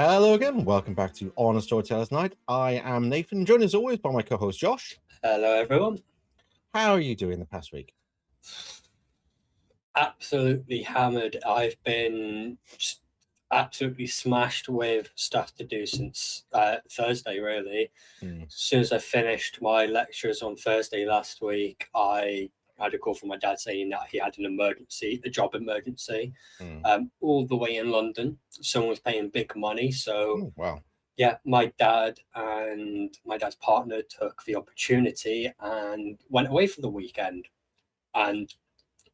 Hello again, welcome back to Honest Storytellers Night. I am Nathan, joined as always by my co-host Josh. Hello, everyone. How are you doing the past week? Absolutely hammered. I've been just absolutely smashed with stuff to do since Thursday, really. As soon as I finished my lectures on Thursday last week, I had a call from my dad saying that he had an emergency, a job emergency, all the way in London. Someone was paying big money, so Wow. yeah, my dad and my dad's partner took the opportunity and went away for the weekend, and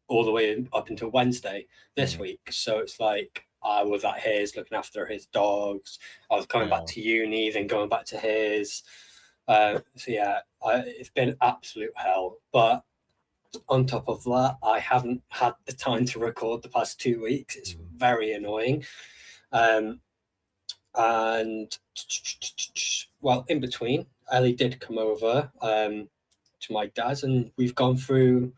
all the way up until Wednesday this week. So it's like I was at his looking after his dogs. I was coming back to uni, then going back to his. So yeah, it's been absolute hell. But on top of that, I haven't had the time to record the past 2 weeks. It's very annoying. And well, in between, Ellie did come over to my dad's, and we've gone through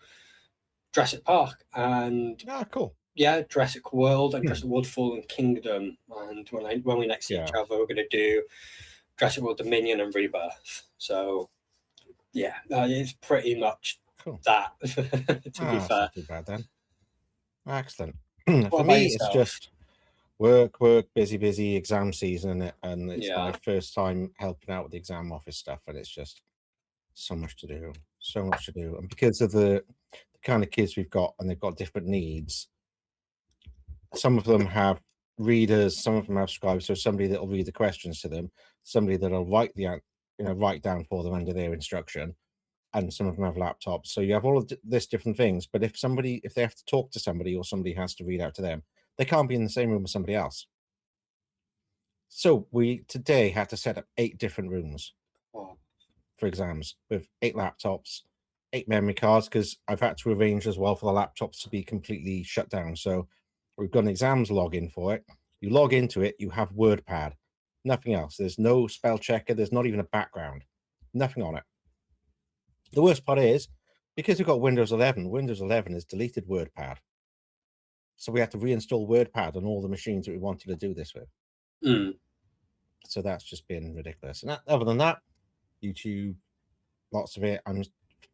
Jurassic Park and cool. Yeah, Jurassic World and Jurassic World Fallen Kingdom. And when we next see each other, we're going to do Jurassic World Dominion and Rebirth. So yeah, it's pretty much that. To be fair, not too bad then. Excellent. For me, it's just work, busy, exam season, and it's my first time helping out with the exam office stuff, and it's just so much to do. And because of the kind of kids we've got, and they've got different needs, some of them have readers, some of them have scribes, so somebody that will read the questions to them, somebody that'll write down for them under their instruction, and some of them have laptops. So you have all of this different things, but if they have to talk to somebody, or somebody has to read out to them, they can't be in the same room with somebody else. So we today had to set up 8 different rooms for exams with 8 laptops, 8 memory cards, because I've had to arrange as well for the laptops to be completely shut down. So we've got an exams login for it. You log into it, you have WordPad, nothing else. There's no spell checker, there's not even a background, nothing on it. The worst part is, because we've got Windows 11 has deleted WordPad. So we had to reinstall WordPad on all the machines that we wanted to do this with. So that's just been ridiculous. And other than that, YouTube, lots of it. I'm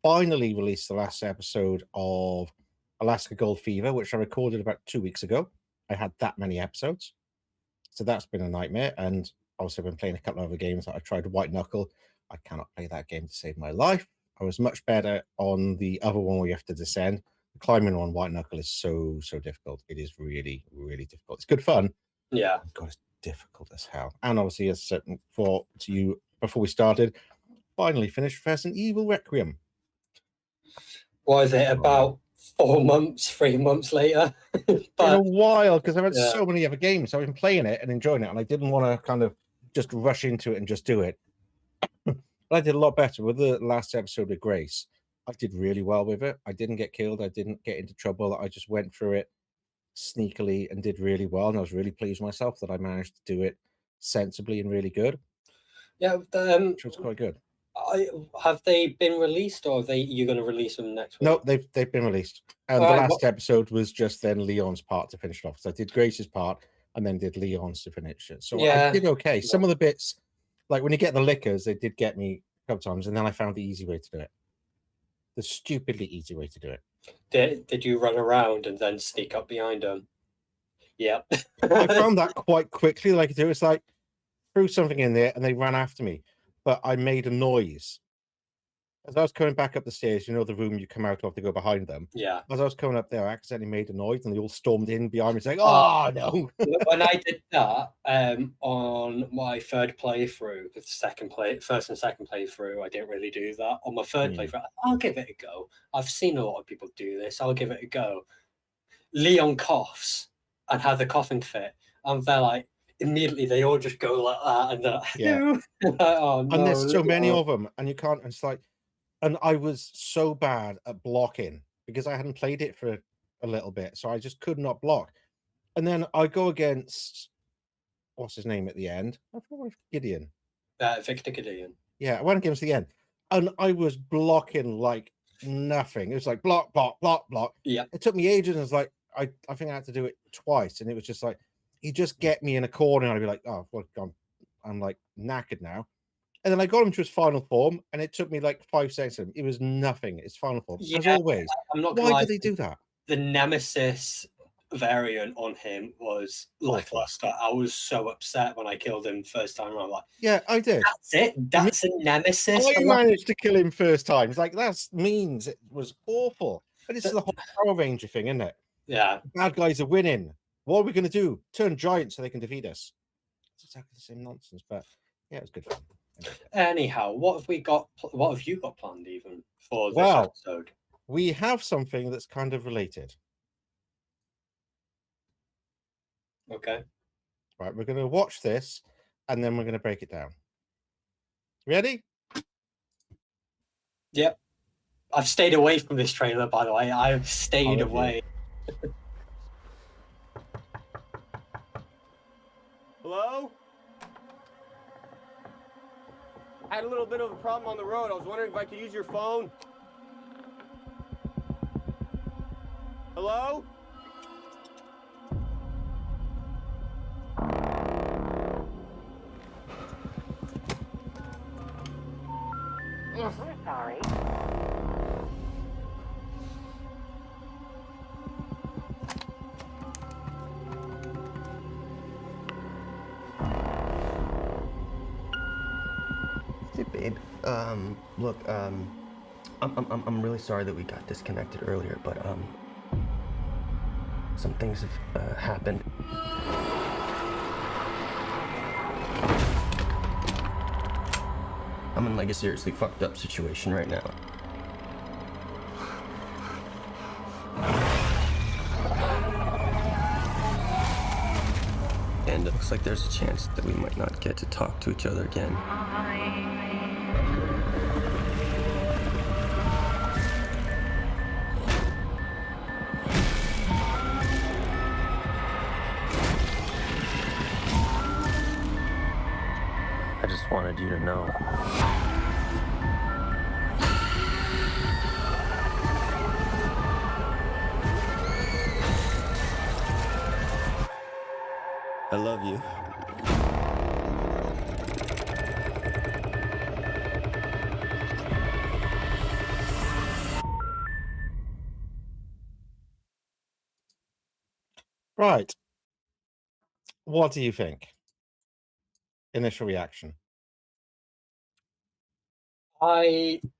finally released the last episode of Alaska Gold Fever, which I recorded about 2 weeks ago. I had that many episodes, so that's been a nightmare. And also been playing a couple of other games. I tried White Knuckle. I cannot play that game to save my life. I was much better on the other one where you have to descend. The climbing on White Knuckle is so difficult. It is really, really difficult. It's good fun. Yeah. God, it's difficult as hell. And obviously, as I said to you before we started, finally finished Resident Evil Requiem. Was it about 3 months later? But been a while, because I've had so many other games. So I've been playing it and enjoying it, and I didn't want to kind of just rush into it and just do it. But I did a lot better with the last episode of Grace. I did really well with it. I didn't get killed. I didn't get into trouble. I just went through it sneakily and did really well. And I was really pleased with myself that I managed to do it sensibly and really good. Yeah, which was quite good. Have they been released, or you're going to release them next week? No, they've been released. And the last episode was just then Leon's part to finish it off. So I did Grace's part and then did Leon's to finish it. So I did okay. Some of the bits, like when you get the lickers, they did get me a couple times, and then I found the easy way to do it. The stupidly easy way to do it. Did you run around and then sneak up behind them? Yeah. I found that quite quickly. Like it was like threw something in there and they ran after me, but I made a noise as I was coming back up the stairs. You know, the room you come out of to go behind them. Yeah. As I was coming up there, I accidentally made a noise and they all stormed in behind me saying, "Oh no!" When I did that on my third playthrough, the first and second playthrough, I didn't really do that. On my third playthrough, I'll give it a go. I've seen a lot of people do this. I'll give it a go. Leon coughs and has a coughing fit, and they're like, immediately they all just go like that, and they're like, oh, no, and there's so many of them, and you can't. It's like, and I was so bad at blocking because I hadn't played it for a little bit, so I just could not block. And then I go against what's his name at the end? I forgot Gideon. Victor Gideon. Yeah, I went against the end, and I was blocking like nothing. It was like block. Yeah, it took me ages. And it's like I think I had to do it twice, and it was just like he'd just get me in a corner, and I'd be like, "Oh, well, I'm like knackered now." And then I got him to his final form, and it took me like 5 seconds. It was nothing. His final form, Yeah, as always. I'm not gonna Why lie, do they do that? the Nemesis variant on him was lackluster. I was so upset when I killed him first time around. Like, Yeah, I did. that's it. That's a Nemesis. I managed to kill him first time. It's like that means it was awful. But it's the whole Power Ranger thing, isn't it? Yeah. The bad guys are winning. What are we going to do? Turn giant so they can defeat us. It's exactly the same nonsense. But yeah, it was good fun. Anyhow, what have we got? What have you got planned even for this episode? We have something that's kind of related. Okay. Right, we're going to watch this, and then we're going to break it down. Ready? Yep. I've stayed away from this trailer, by the way. I've stayed away. Hello? I had a little bit of a problem on the road. I was wondering if I could use your phone. Hello? We're sorry. Hey, babe. Look, I'm really sorry that we got disconnected earlier, but some things have happened. I'm in like a seriously fucked up situation right now. And it looks like there's a chance that we might not get to talk to each other again. I just wanted you to know. I love you. Right. What do you think? Initial reaction.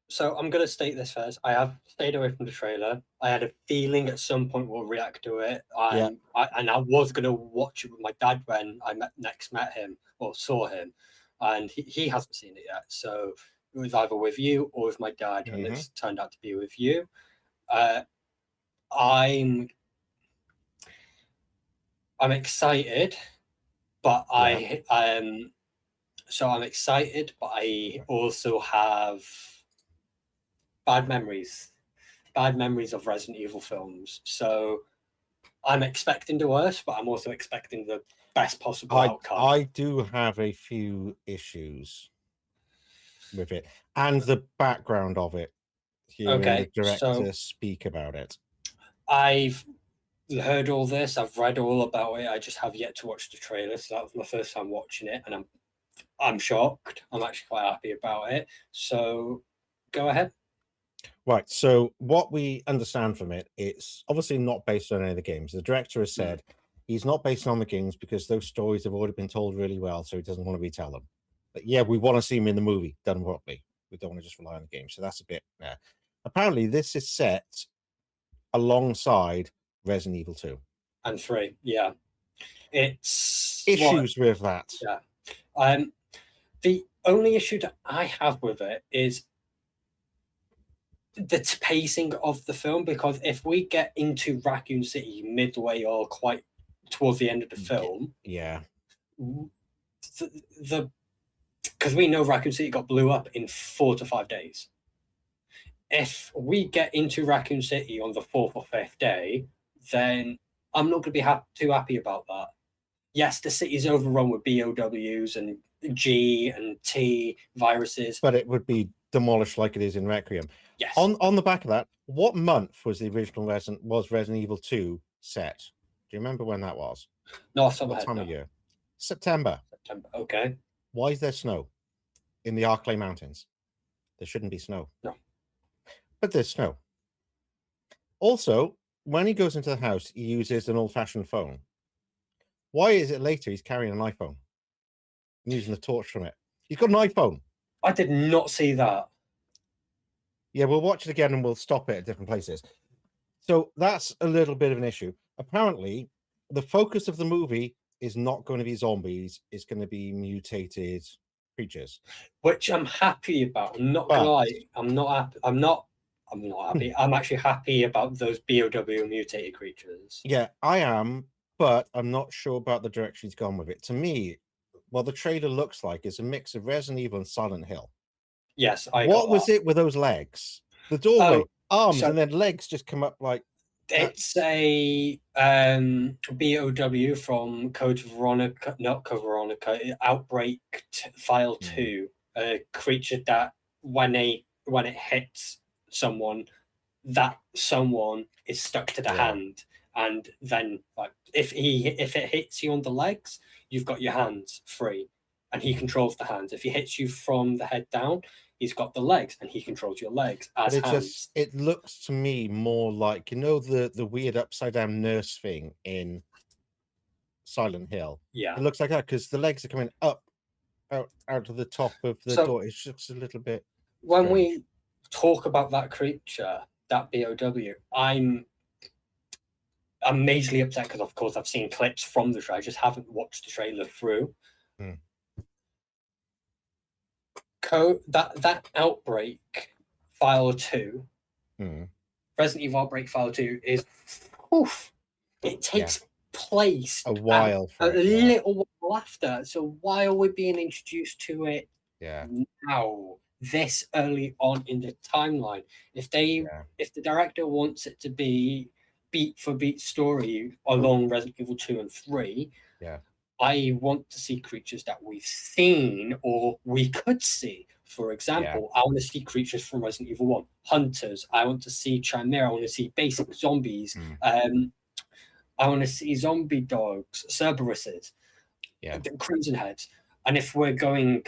So I'm gonna state this first. I have stayed away from the trailer. I had a feeling at some point we'll react to it. Yeah. I was gonna watch it with my dad when I met him or saw him, and he hasn't seen it yet. So it was either with you or with my dad, and it's turned out to be with you. I'm excited, but so I'm excited, but I also have bad memories of Resident Evil films. So I'm expecting the worst, but I'm also expecting the best possible outcome. I do have a few issues with it and the background of it. Hearing the director speak about it. I've heard all this. I've read all about it. I just have yet to watch the trailer. So that was my first time watching it, and I'm shocked. I'm actually quite happy about it. So go ahead. Right. So what we understand from it, it's obviously not based on any of the games. The director has said he's not based on the games because those stories have already been told really well, so he doesn't want to retell them. But yeah, we want to see him in the movie done properly. We don't want to just rely on the game. So that's a bit. Apparently, this is set alongside Resident Evil 2 and 3. Yeah, it's issues with that. Yeah. The only issue that I have with it is the pacing of the film, because if we get into Raccoon City midway or quite towards the end of the film, because we know Raccoon City got blew up in 4 to 5 days. If we get into Raccoon City on the 4th or 5th day, then I'm not going to be too happy about that. Yes, the city's overrun with BOWs and G and T viruses, but it would be demolished like it is in Requiem. Yes. On the back of that, what month was the original Resident Evil 2 set? Do you remember when that was? No, off the top of my What head, time no. of year? September. September. Okay. Why is there snow in the Arklay Mountains? There shouldn't be snow. No. But there's snow. Also, when he goes into the house, he uses an old-fashioned phone. Why is it later he's carrying an iPhone and using the torch from it? He's got an iPhone. I did not see that. Yeah, we'll watch it again and we'll stop it at different places. So that's a little bit of an issue. Apparently, the focus of the movie is not going to be zombies. It's going to be mutated creatures. Which I'm happy about. I'm not gonna lie. I'm not happy. I'm not happy. I'm actually happy about those BOW mutated creatures. Yeah, I am, but I'm not sure about the direction he's gone with it. To me, what the trailer looks like is a mix of Resident Evil and Silent Hill. Yes, What was it with those legs? The doorway, arms, and then legs just come up like. It's a BOW from Code Veronica, not Code Veronica, Outbreak File 2. A creature that when it hits someone, that someone is stuck to the hand, and then like if it hits you on the legs, you've got your hands free, and he controls the hands. If he hits you from the head down, he's got the legs and he controls your legs as hands. It looks to me more like, the weird upside down nurse thing in Silent Hill. Yeah, it looks like that because the legs are coming up out of the top of the door. It's just a little bit when strange. we talk about that creature, that BOW, I'm majorly upset because of course I've seen clips from the trailer. I just haven't watched the trailer through. That Outbreak File 2, Resident Evil Outbreak File 2 is it takes place a while a little while after. So why are we being introduced to it now, this early on in the timeline? If the director wants it to be beat for beat story along Resident Evil 2 and 3, I want to see creatures that we've seen or we could see. For example, I want to see creatures from Resident Evil 1, hunters. I want to see Chimera. I want to see basic zombies. I want to see zombie dogs, Cerberuses, Crimson Heads. And if we're going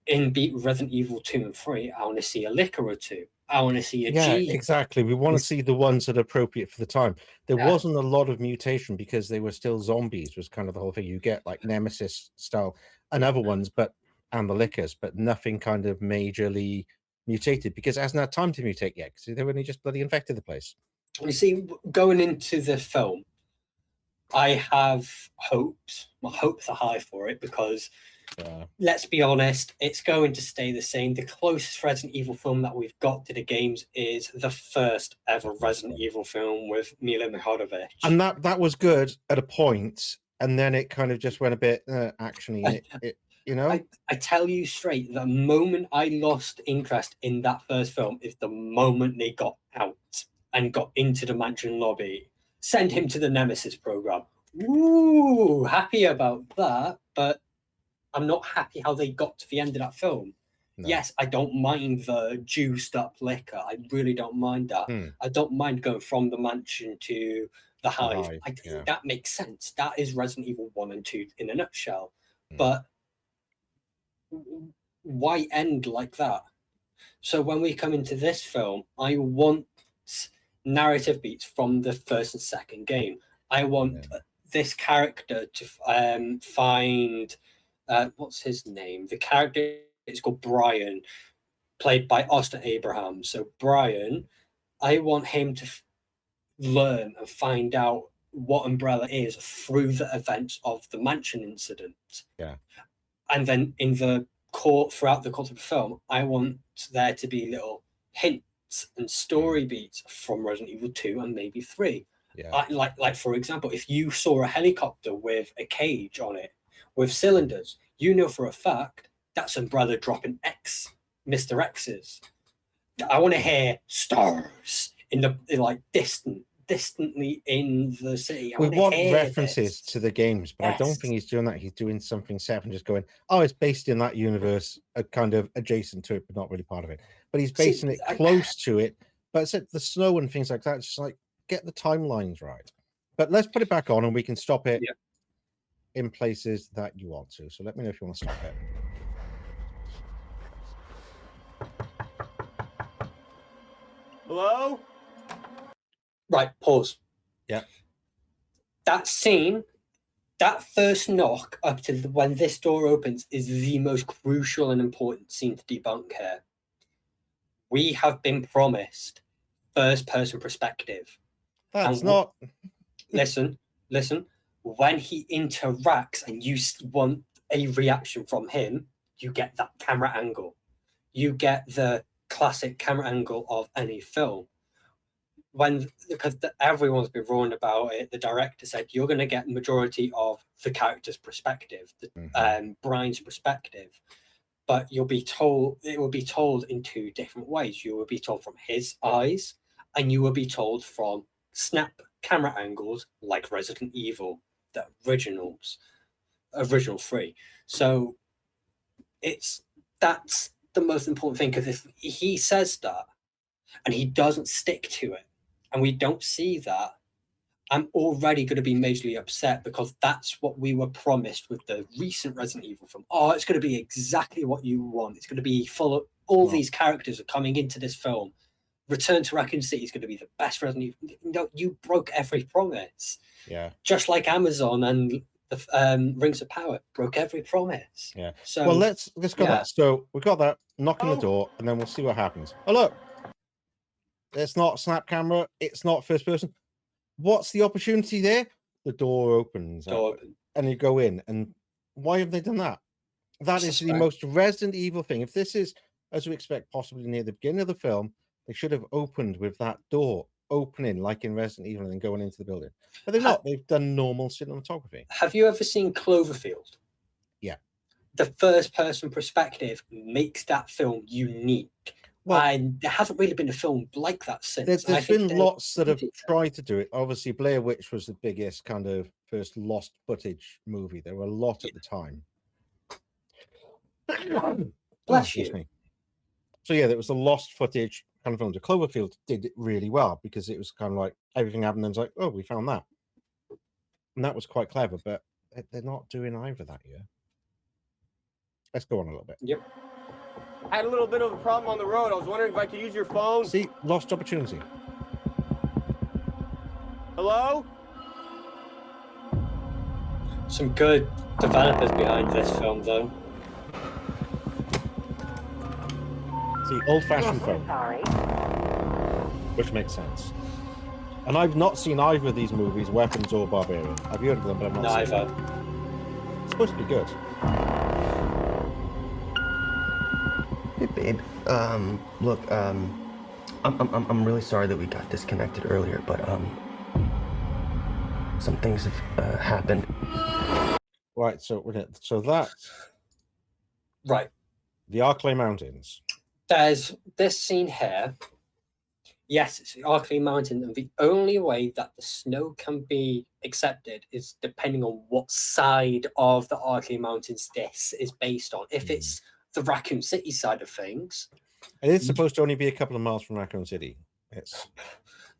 in beat Resident Evil 2 and 3, I want to see a Licker or two. I want to see a G. Exactly. We want to see the ones that are appropriate for the time. There wasn't a lot of mutation because they were still zombies, was kind of the whole thing. You get like Nemesis style and other ones, and the Lickers, but nothing kind of majorly mutated because it hasn't had time to mutate yet because they've only just bloody infected the place. You see, going into the film, I have hopes. My hopes are high for it because let's be honest, it's going to stay the same. The closest Resident Evil film that we've got to the games is the first ever Resident Evil film with Mila Jovovich. And that was good at a point, and then it kind of just went a bit actiony. I tell you straight, the moment I lost interest in that first film is the moment they got out and got into the mansion lobby. Send him to the Nemesis program. Ooh, happy about that, but I'm not happy how they got to the end of that film. No. Yes, I don't mind the juiced up liquor. I really don't mind that. I don't mind going from the mansion to the hive. I think that makes sense. That is Resident Evil 1 and 2 in a nutshell. But why end like that? So when we come into this film, I want narrative beats from the first and second game. I want this character to find what's his name? The character is called Brian, played by Austin Abraham. So Brian, I want him to learn and find out what Umbrella is through the events of the mansion incident. And then in the throughout the course of the film, I want there to be little hints and story beats from Resident Evil 2 and maybe 3. Like for example, if you saw a helicopter with a cage on it with cylinders, you know for a fact that's Umbrella dropping Mr. X's. I want to hear stars in distantly in the city. We want references to the games, but I don't think he's doing that. He's doing something separate, just going, it's based in that universe, kind of adjacent to it, but not really part of it. But he's basing it close to it. But it's the snow and things like that. It's just like, get the timelines right. But let's put it back on and we can stop it in places that you want to. So let me know if you want to stop it. Hello? Right, pause. Yeah. That scene, that first knock up to when this door opens is the most crucial and important scene to debunk here. We have been promised first-person perspective. That's not... Listen. When he interacts and you want a reaction from him, you get that camera angle. You get the classic camera angle of any film. Because everyone's been wrong about it, the director said you're going to get majority of the character's perspective, Brian's perspective, but it will be told in two different ways. You will be told from his eyes, and you will be told from snap camera angles like Resident Evil, the original 3. So that's the most important thing, because if he says that and he doesn't stick to it, and we don't see that, I'm already going to be majorly upset, because that's what we were promised with the recent Resident Evil film. Oh, it's going to be exactly what you want. It's going to be full of all these characters are coming into this film. Return to Raccoon City is going to be the best Resident Evil. No, you broke every promise. Yeah. Just like Amazon and the Rings of Power broke every promise. Yeah. So well, let's go that. So we got that, knock on the door, and then we'll see what happens. Oh, look. It's not snap camera. It's not first person. What's the opportunity there? The door opens. And you go in. And why have they done that? That is the most Resident Evil thing. If this is, as we expect, possibly near the beginning of the film, they should have opened with that door opening, like in Resident Evil, and then going into the building. But they're not. They've done normal cinematography. Have you ever seen Cloverfield? Yeah. The first-person perspective makes that film unique. Well, and there hasn't really been a film like that since. There's been lots that have tried to do it. Obviously, Blair Witch was the biggest kind of first lost footage movie. There were a lot at the time. Bless you. So yeah, there was a lost footage kind of film. The Cloverfield did it really well, because it was kind of like everything happened and it's like, oh, we found that. And that was quite clever, but they're not doing either that year. Let's go on a little bit. Yep. I had a little bit of a problem on the road. I was wondering if I could use your phone. See, lost opportunity. Hello? Some good developers behind this film, though. See, old-fashioned phone. Sorry. Which makes sense. And I've not seen either of these movies, Weapons or Barbarian. I've heard of them, but I've not seen them. It's supposed to be good. Hey, babe. Look, I'm really sorry that we got disconnected earlier, but some things have happened. Right. So that's right. The Arklay Mountains. There's this scene here. Yes, it's the Arklay Mountain, and the only way that the snow can be accepted is depending on what side of the Arklay Mountains this is based on. If it's the Raccoon City side of things, it is supposed to only be a couple of miles from Raccoon City.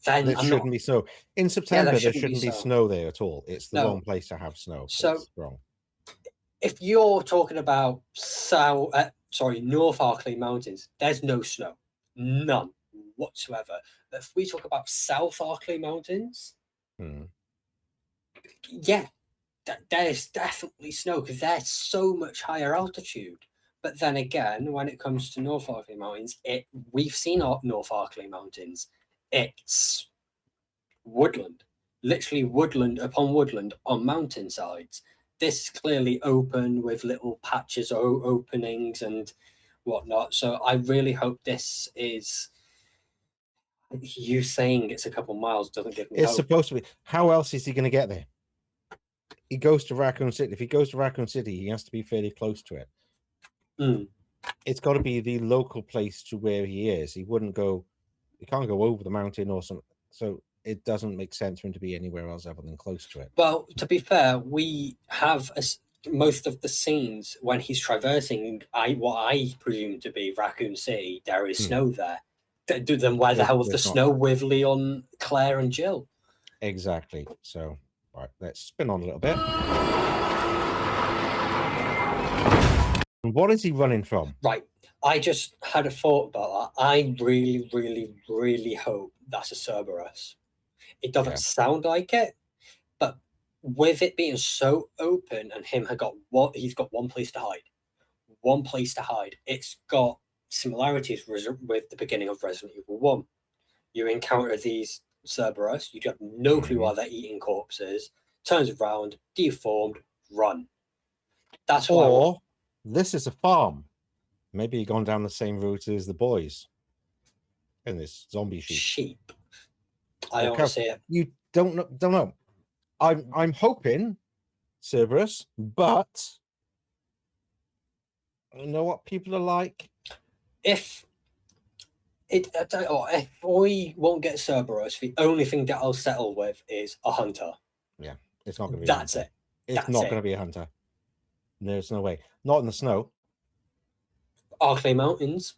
Then it shouldn't be snow in September. There shouldn't be snow there at all. It's the wrong place to have snow. So it's wrong. If you're talking about North Arklay Mountains, there's no snow, none whatsoever. But if we talk about South Arklay Mountains, yeah, there's definitely snow, because they're so much higher altitude. But then again, when it comes to North Arklay Mountains, we've seen North Arklay Mountains. It's woodland, literally woodland upon woodland on mountainsides. This is clearly open with little patches or openings and whatnot. So I really hope this is. You saying it's a couple miles doesn't give me hope. It's supposed to be. How else is he going to get there? He goes to Raccoon City. If he goes to Raccoon City, he has to be fairly close to it. It's got to be the local place to where he is. He can't go over the mountain or something. So it doesn't make sense for him to be anywhere else other than close to it. Well, to be fair, we have most of the scenes when he's traversing what I presume to be Raccoon City. There is snow there. Then where the hell was the snow with Leon, Claire, and Jill? Exactly. So, right, let's spin on a little bit. And what is he running from? Right. I just had a thought about that. I really, really, really hope that's a Cerberus. It doesn't sound like it, but with it being so open and he's got one place to hide. One place to hide. It's got similarities with the beginning of Resident Evil 1. You encounter these Cerberus, you have no clue why they're eating corpses, turns around, deformed, run. That's why. Or this is a farm. Maybe you've gone down the same route as the boys in this zombie sheep. I don't see it. You don't know. I'm hoping Cerberus, but I know what people are like. If we won't get Cerberus, the only thing that I'll settle with is a hunter. Yeah, it's not going to be. That's it. It's not going to be a hunter. There's no way. Not in the snow. Arklay Mountains.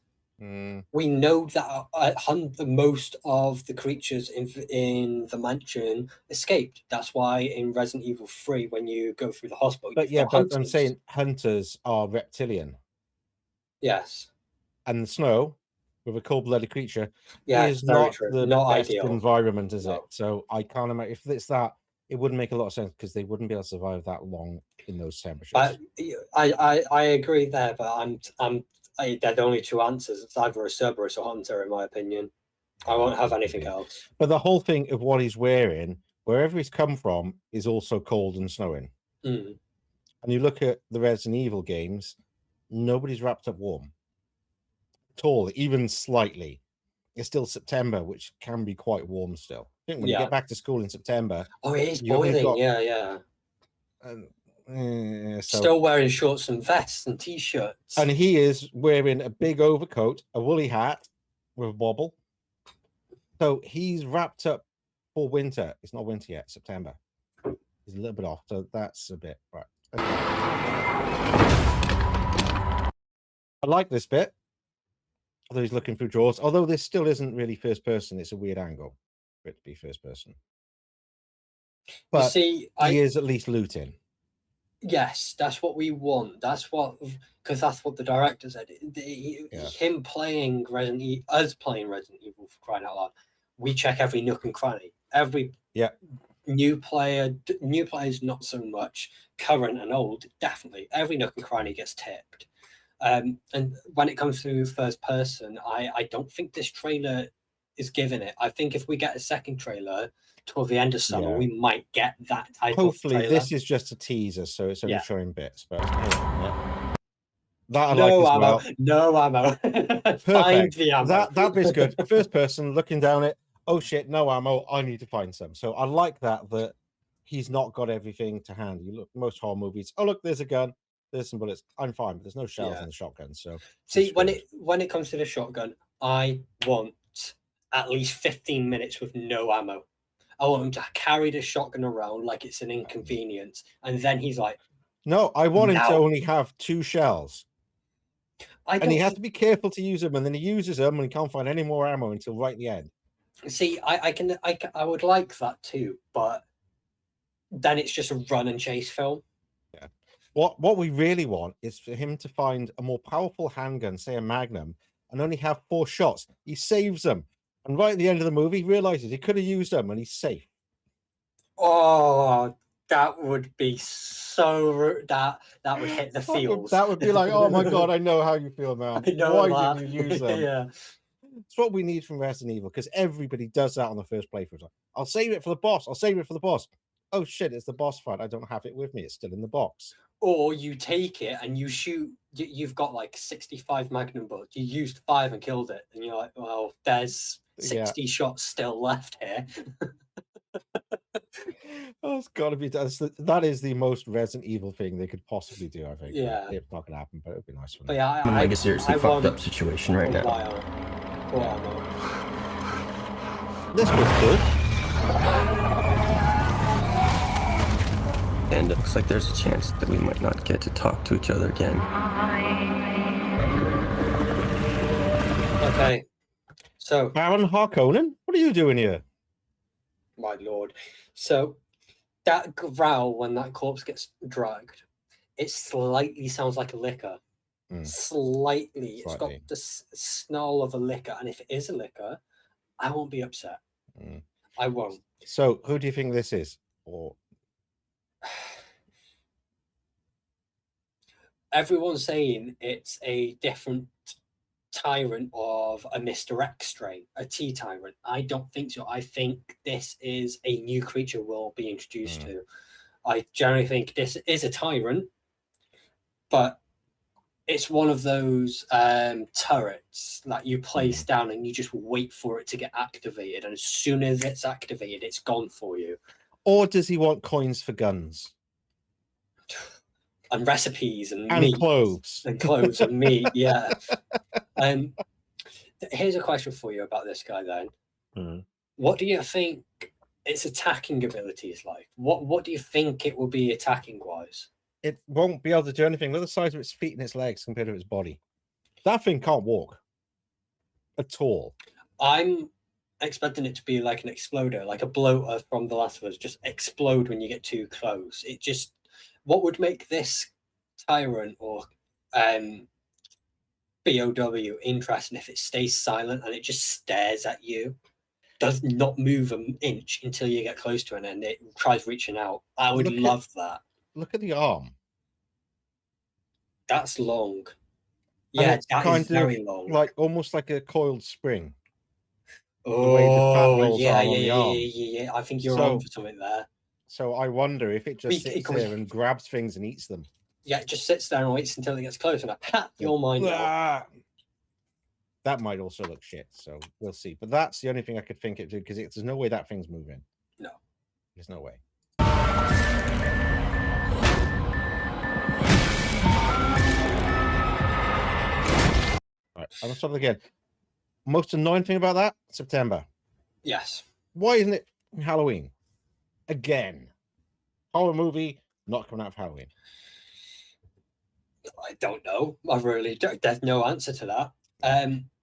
We know that most of the creatures in the mansion escaped. That's why in Resident Evil 3, when you go through the hospital, but I'm saying hunters are reptilian. Yes. And the snow with a cold-blooded creature is not the best ideal environment, is it? So I can't imagine if it's that. It wouldn't make a lot of sense because they wouldn't be able to survive that long in those temperatures. I agree there, but there are only two answers. It's either a Cerberus or hunter, in my opinion. I won't have anything else. But the whole thing of what he's wearing, wherever he's come from, is also cold and snowing. And you look at the Resident Evil games, nobody's wrapped up warm at all, even slightly. It's still September, which can be quite warm still. I think when you get back to school in September, it is boiling. Still wearing shorts and vests and t-shirts. And he is wearing a big overcoat, a woolly hat with a bobble. So he's wrapped up for winter. It's not winter yet, September. He's a little bit off, so that's a bit right. I like this bit. Although he's looking through drawers. Although this still isn't really first person, it's a weird angle for it to be first person. But he is at least looting. Yes, that's what we want. Because that's what the director said. Him playing us playing Resident Evil, for crying out loud. We check every nook and cranny. Every new players not so much. Current and old, definitely. Every nook and cranny gets tipped. And when it comes to first person, I don't think this trailer is giving it. I think if we get a second trailer toward the end of summer, we might get that type Hopefully, of trailer. this is just a teaser, so it's only showing bits. But that I no like as ammo, well. No ammo. Find the ammo. That bit's good. First person looking down it. Oh shit, no ammo. I need to find some. So I like that he's not got everything to hand. You look most horror movies. Oh look, there's a gun. There's some bullets. I'm fine, but there's no shells in the shotgun. So see, when it comes to the shotgun, I want at least 15 minutes with no ammo. I want him to carry the shotgun around like it's an inconvenience, and then he's like, "No, I want him to only have 2 shells." And he has to be careful to use them, and then he uses them, and he can't find any more ammo until right at the end. See, I would like that too, but then it's just a run and chase film. Yeah. What we really want is for him to find a more powerful handgun, say a Magnum, and only have 4 shots. He saves them, and right at the end of the movie, he realizes he could have used them, and he's safe. Oh, that would be so that would hit the feels. That would be like, oh my god, I know how you feel, man. Why didn't you use them? Yeah. It's what we need from Resident Evil, because everybody does that on the first playthrough. Like, I'll save it for the boss. I'll save it for the boss. Oh shit, it's the boss fight. I don't have it with me. It's still in the box. Or you take it and you shoot. You've got like 65 Magnum bullets. You used 5 and killed it, and you're like, well, there's 60 shots still left here. Oh, it's got to be that is the most Resident Evil thing they could possibly do. I think. Yeah, it's not gonna happen, but it would be nice for them. But yeah, I'm like a seriously fucked up situation right now. This was good. And it looks like there's a chance that we might not get to talk to each other again. Okay, so Baron Harkonnen, what are you doing here? My lord. So that growl when that corpse gets dragged, it slightly sounds like a licker. Slightly. It's got the snarl of a licker, and if it is a licker, I won't be upset. I won't. So, who do you think this is? Or everyone's saying it's a different tyrant of a Mr. X strain, a T tyrant. I don't think so. I think this is a new creature we'll be introduced to. I generally think this is a tyrant, but it's one of those turrets that you place down and you just wait for it to get activated, and as soon as it's activated, it's gone for you. Or does he want coins for guns? And recipes and meat. Clothes. And clothes and meat, yeah. Here's a question for you about this guy then. What do you think its attacking ability is like? What do you think it will be attacking wise? It won't be able to do anything. Look at the size of its feet and its legs compared to its body. That thing can't walk at all. I'm expecting it to be like an exploder, like a bloater from The Last of Us, just explode when you get too close. It just, what would make this tyrant or BOW interesting if it stays silent and it just stares at you, does not move an inch until you get close to it, and it tries reaching out. I would love that. Look at the arm. That's long. Yeah, that is very long. Like almost like a coiled spring. Oh, yeah. I think you're on for something there. So I wonder if it just sits there and grabs things and eats them. Yeah, it just sits there and waits until it gets close, and you're mine now. That might also look shit, so we'll see. But that's the only thing I could think it did, because there's no way that thing's moving. No. There's no way. Right, I'll stop again. Most annoying thing about that, September. Yes. Why isn't it Halloween? Again. Horror movie, not coming out of Halloween. I don't know. I really don't. There's no answer to that.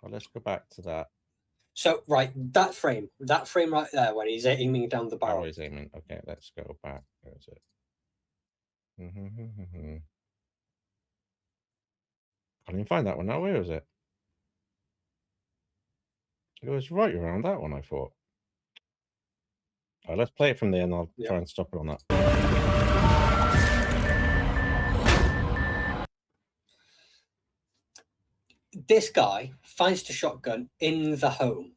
Well, let's go back to that. So, right, that frame right there, when he's aiming down the barrel. Oh, he's aiming. Okay, let's go back. Where is it? Can't even find that one now. Where is it? It was right around that one, I thought. All right, let's play it from there, and I'll try and stop it on that. This guy finds the shotgun in the home.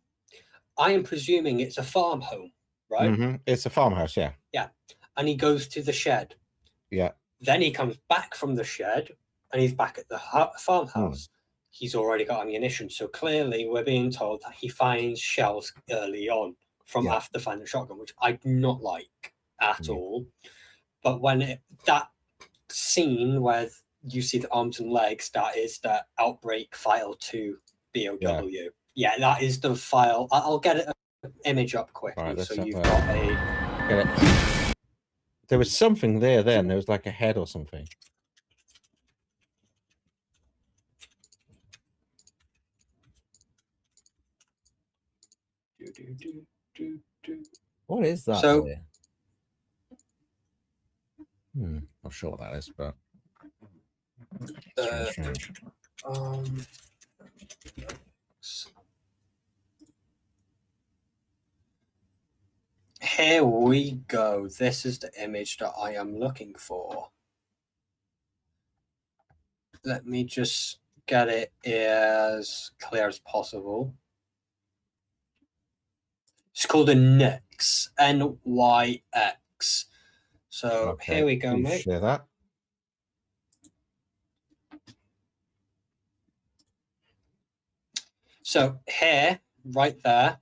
I am presuming it's a farm home, right? It's a farmhouse, yeah. Yeah. And he goes to the shed. Yeah. Then he comes back from the shed and he's back at the farmhouse. He's already got ammunition. So clearly we're being told that he finds shells early on from after finding the shotgun, which I do not like at all. But when that scene where you see the arms and legs, that is the outbreak file 2 BOW. Yeah, that is the file. I'll get an image up quickly. Right, so you've got a... There was something there then. There was like a head or something. What is that? So, Not sure what that is, but strange. Here we go. This is the image that I am looking for. Let me just get it as clear as possible. It's called a Nyx, Nyx. So here we go, mate. Share that. So here, right there,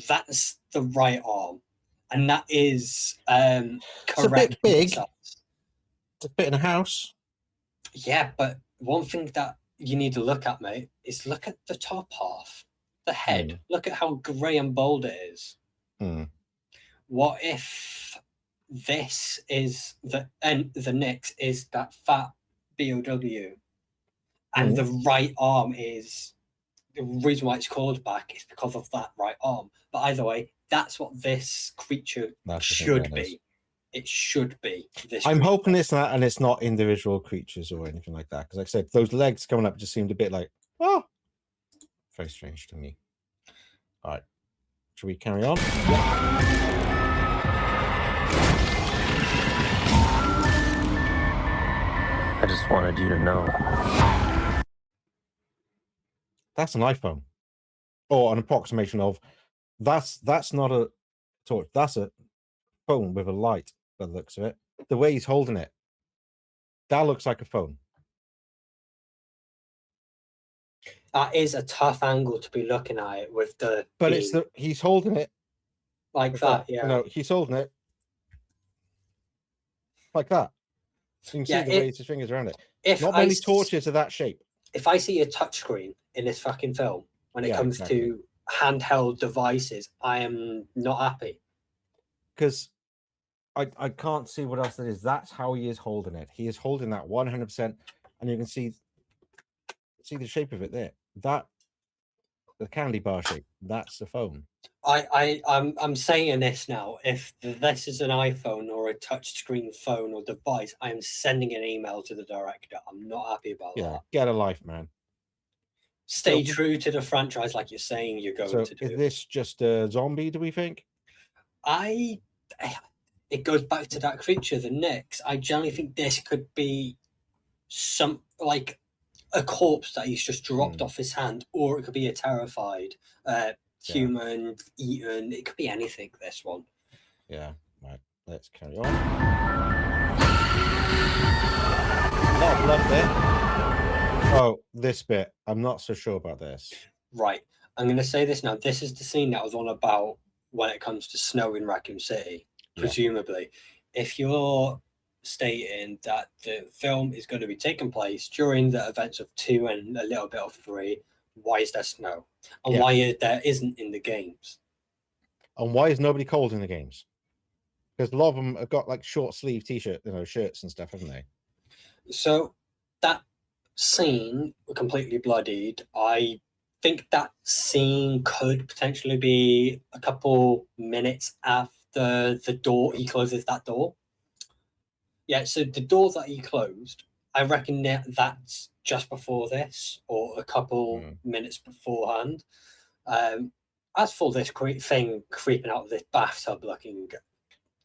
that's the right arm, and that is correct. It's a bit big. It's a bit in a house. Yeah, but one thing that you need to look at, mate, is look at the top half, the head. Look at how grey and bold it is. What if this is the Nyx is that fat BOW, and the right arm is the reason why it's called back is because of that right arm. But either way, that's what this creature should be. it should be this. I'm hoping it's not, and it's not individual creatures or anything like that. Because, like I said, those legs coming up just seemed a bit like, oh, very strange to me. All right, should we carry on? I just wanted you to know. That's an iPhone, or an approximation of. That's not a torch. That's a phone with a light. By the looks of it, the way he's holding it, that looks like a phone. That is a tough angle to be looking at it with the. But it's he's holding it like that. Yeah. You know, he's holding it like that. So you can see the way his fingers around it. Not many torches are that shape. If I see a touchscreen in this fucking film, when it comes to handheld devices, I am not happy. Because I can't see what else it is. That's how he is holding it. He is holding that 100%, and you can see the shape of it there. That the candy bar shape. That's the phone. I'm saying this now. If this is an iPhone or a touchscreen phone or device, I am sending an email to the director. I'm not happy about that. Get a life, man. Stay true to the franchise, like you're saying you're going to do. Is this just a zombie? Do we think? It goes back to that creature, the Nyx. I generally think this could be some like a corpse that he's just dropped off his hand, or it could be a terrified human eaten. It could be anything. This one. Yeah. Right. Let's carry on. A lot of blood there. Oh, this bit. I'm not so sure about this. Right. I'm going to say this now. This is the scene that was on about when it comes to snow in Raccoon City. Presumably, if you're stating that the film is going to be taking place during the events of 2 and a little bit of 3, why is there snow? And why there isn't in the games? And why is nobody cold in the games? Because a lot of them have got like short sleeve t-shirt, shirts and stuff, haven't they? So that scene, completely bloodied, I think that scene could potentially be a couple minutes after the door, he closes that door. Yeah, so the door that he closed, I reckon that's just before this, or a couple minutes beforehand. As for this thing creeping out of this bathtub looking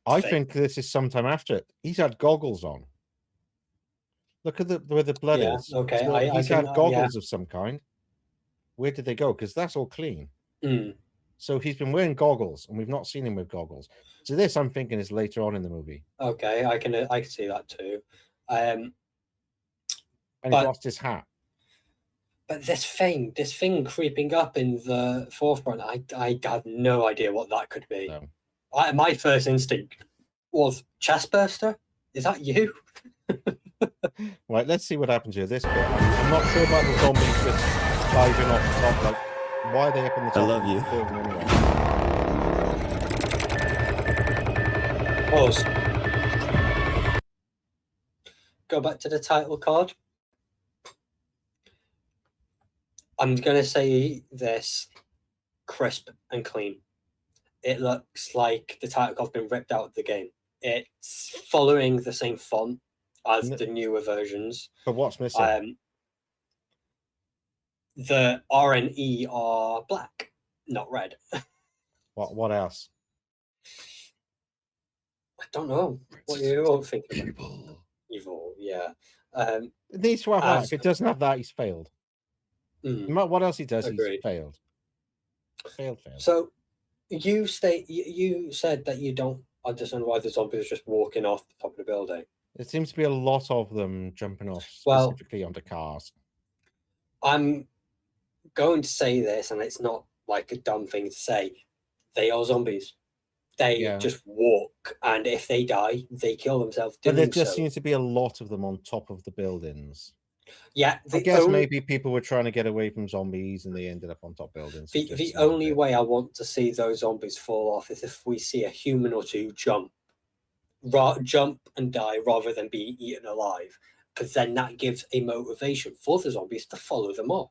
I think this is sometime after it. He's had goggles on. Look at where the blood is. Okay, so he's had goggles of some kind. Where did they go? Because that's all clean. So he's been wearing goggles, and we've not seen him with goggles. So this, I'm thinking, is later on in the movie. Okay, I can see that too. And he lost his hat. But this thing creeping up in the forefront, I have no idea what that could be. No. My first instinct was chestburster. Is that you? Right, let's see what happens here. This bit, I'm not sure about the zombies just diving off the top. Like, why are they up in the top? I love you. Anyway? Pause. Go back to the title card. I'm going to say this crisp and clean. It looks like the title card's been ripped out of the game. It's following the same font as the newer versions. But what's missing? The R and E are black, not red. What else? I don't know. What are you all thinking? Evil, yeah. It needs to have that. If it doesn't have that, he's failed. No matter what else he does, he's failed. Failed. So you said that you don't understand why the zombies are just walking off the top of the building. There seems to be a lot of them jumping off, specifically onto cars. I'm going to say this, and it's not like a dumb thing to say. They are zombies. They just walk, and if they die, they kill themselves. But there just seems to be a lot of them on top of the buildings. Yeah, I guess maybe people were trying to get away from zombies, and they ended up on top buildings. The only way I want to see those zombies fall off is if we see a human or two jump and die rather than be eaten alive, because then that gives a motivation for the zombies to follow them off.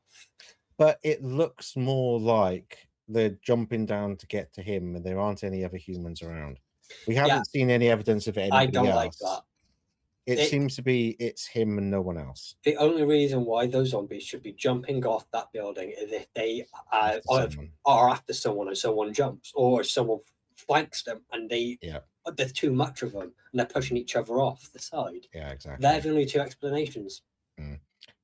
But it looks more like they're jumping down to get to him, and there aren't any other humans around. We haven't seen any evidence of anybody I don't else. like that. It seems to be it's him and no one else. The only reason why those zombies should be jumping off that building is if they are after someone and someone jumps, or someone flanks them and there's too much of them and they're pushing each other off the side. Yeah, exactly. They're the only two explanations.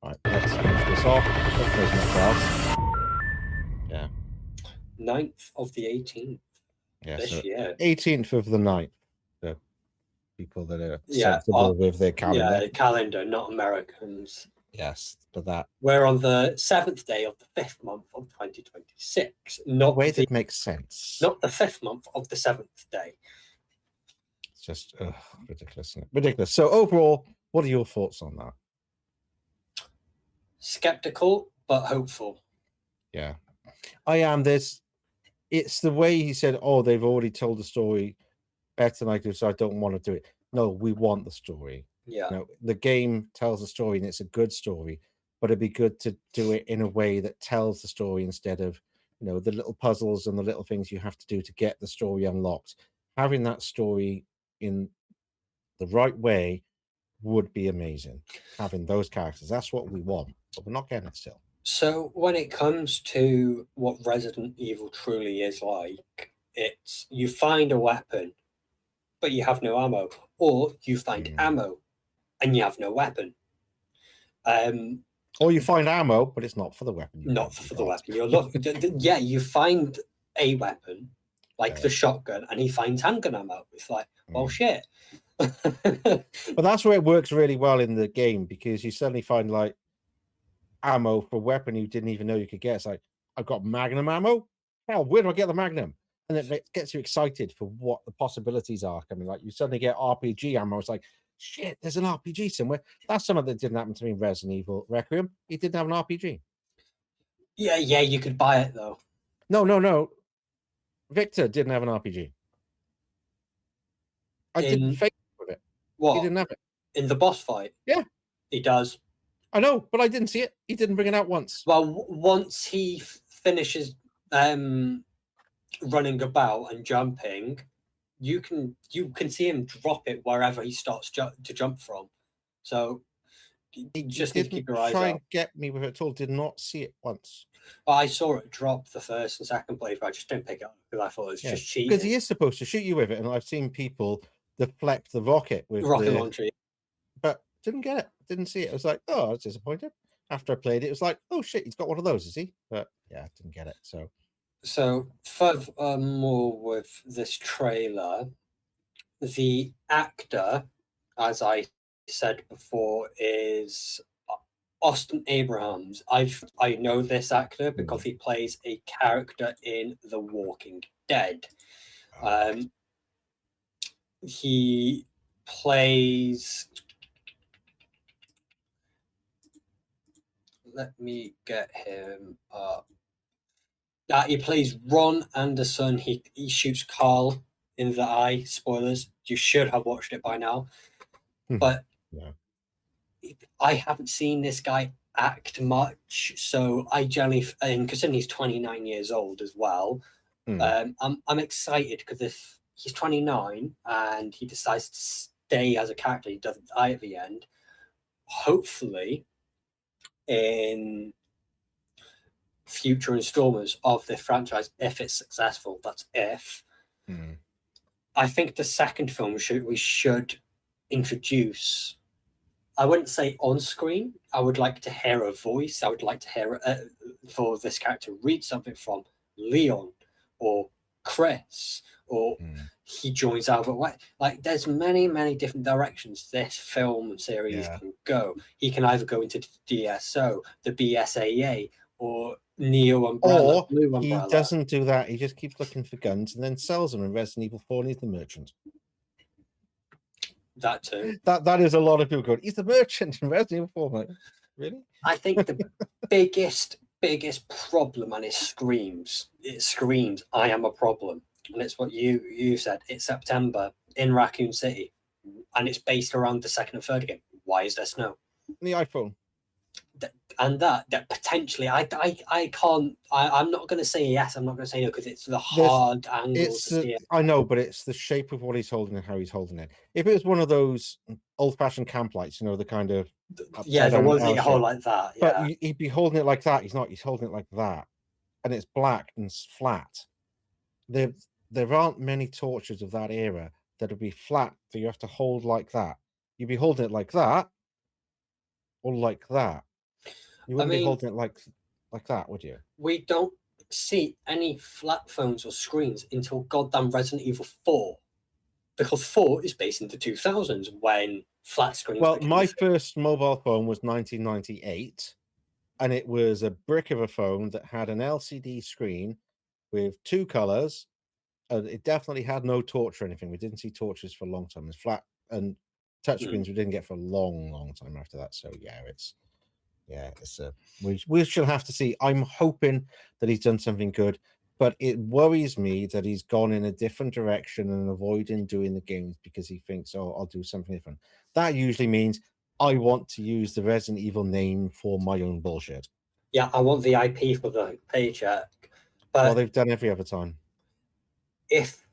Right, let's finish this off. Hopefully there's nothing else. Yeah. 9th of the 18th. Yeah, this so year. 18th of the 9th. The people that are sensible with their calendar. Yeah, calendar, not Americans. Yes, but that. We're on the 7th day of the 5th month of 2026. Not way that makes sense. Not the 5th month of the 7th day. It's just ridiculous, isn't it? Ridiculous. So overall, what are your thoughts on that? Skeptical, but hopeful. Yeah. I am. It's the way he said, oh, they've already told the story better than I do, so I don't want to do it. No, we want the story. Yeah. You know, the game tells a story and it's a good story, but it'd be good to do it in a way that tells the story instead of, you know, the little puzzles and the little things you have to do to get the story unlocked. Having that story in the right way would be amazing. Having those characters, that's what we want, but we're not getting it still. So when it comes to what Resident Evil truly is like, it's you find a weapon, but you have no ammo, or you find ammo and you have no weapon. Or you find ammo, but it's not for the weapon. Not for the weapon. You're looking. Yeah, you find a weapon, like the shotgun, and he finds handgun ammo. It's like, well, shit. But that's where it works really well in the game, because you suddenly find like ammo for a weapon you didn't even know you could get. It's like, I've got magnum ammo. Hell, where do I get the magnum? And it gets you excited for what the possibilities are coming. Like you suddenly get RPG ammo. It's like, shit, there's an RPG somewhere. That's something that didn't happen to me in Resident Evil Requiem. He didn't have an RPG. Yeah, you could buy it though. No. Victor didn't have an RPG. I didn't face with it. What? He didn't have it. In the boss fight? Yeah. He does. I know, but I didn't see it. He didn't bring it out once. Well, once he finishes running about and jumping, you can see him drop it wherever he starts to jump from. So he just didn't keep your eyes try out. And get me with it at all. Did not see it once. I saw it drop the first and second playthrough. I just didn't pick it up because I thought it was just cheating. Because he is supposed to shoot you with it, and I've seen people deflect the rocket with rocket launcher, but didn't get it. Didn't see it. I was like, oh, I was disappointed. After I played it, it was like, oh shit, he's got one of those, is he? But yeah, didn't get it. So furthermore with this trailer, the actor, as I said before, is Austin Abrahams. I know this actor because he plays a character in The Walking Dead. He plays. Let me get him up. He plays Ron Anderson. He shoots Carl in the eye. Spoilers. You should have watched it by now. But I haven't seen this guy act much, so I generally, and considering he's 29 years old as well, I'm excited because if he's 29 and he decides to stay as a character, he doesn't die at the end. Hopefully, in future installments of the franchise, if it's successful, that's if. I think the second film we should introduce. I wouldn't say on screen. I would like to hear a voice. I would like to hear for this character read something from Leon or Chris, or he joins Albert White. Like, there's many different directions this film series can go. He can either go into the DSO, the BSAA, or Neo Umbrella, or Blue Umbrella. He doesn't do that. He just keeps looking for guns and then sells them in Resident Evil 4, and he's the merchant. That too. That is a lot of people going, he's the merchant in Resident Evil 4. Like, really? I think the biggest problem, and it screams, I am a problem. And it's what you said. It's September in Raccoon City, and it's based around the second and third game. Why is there snow? The iPhone. and that potentially I'm not going to say yes, I'm not going to say no, because it's the hard angle to see it. I know, but it's the shape of what he's holding and how he's holding it. If it was one of those old-fashioned camp lights, you know, the kind of the ones that you hold like that, but he'd be holding it like that. He's not. He's holding it like that, and it's black and flat. There aren't many torches of that era that would be flat that you have to hold like that. You'd be holding it like that, or like that. You wouldn't be holding it like that, would you? We don't see any flat phones or screens until goddamn Resident Evil 4, because 4 is based in the 2000s when flat screens. Well, my first mobile phone was 1998, and it was a brick of a phone that had an LCD screen with 2 colors. It definitely had no torch or anything. We didn't see torches for a long time. It's flat, and touchscreens we didn't get for a long time after that. So we shall have to see. I'm hoping that he's done something good, but it worries me that he's gone in a different direction and avoiding doing the games because he thinks, oh, I'll do something different. That usually means I want to use the Resident Evil name for my own bullshit. Yeah, I want the IP for the paycheck. But well, they've done every other time. If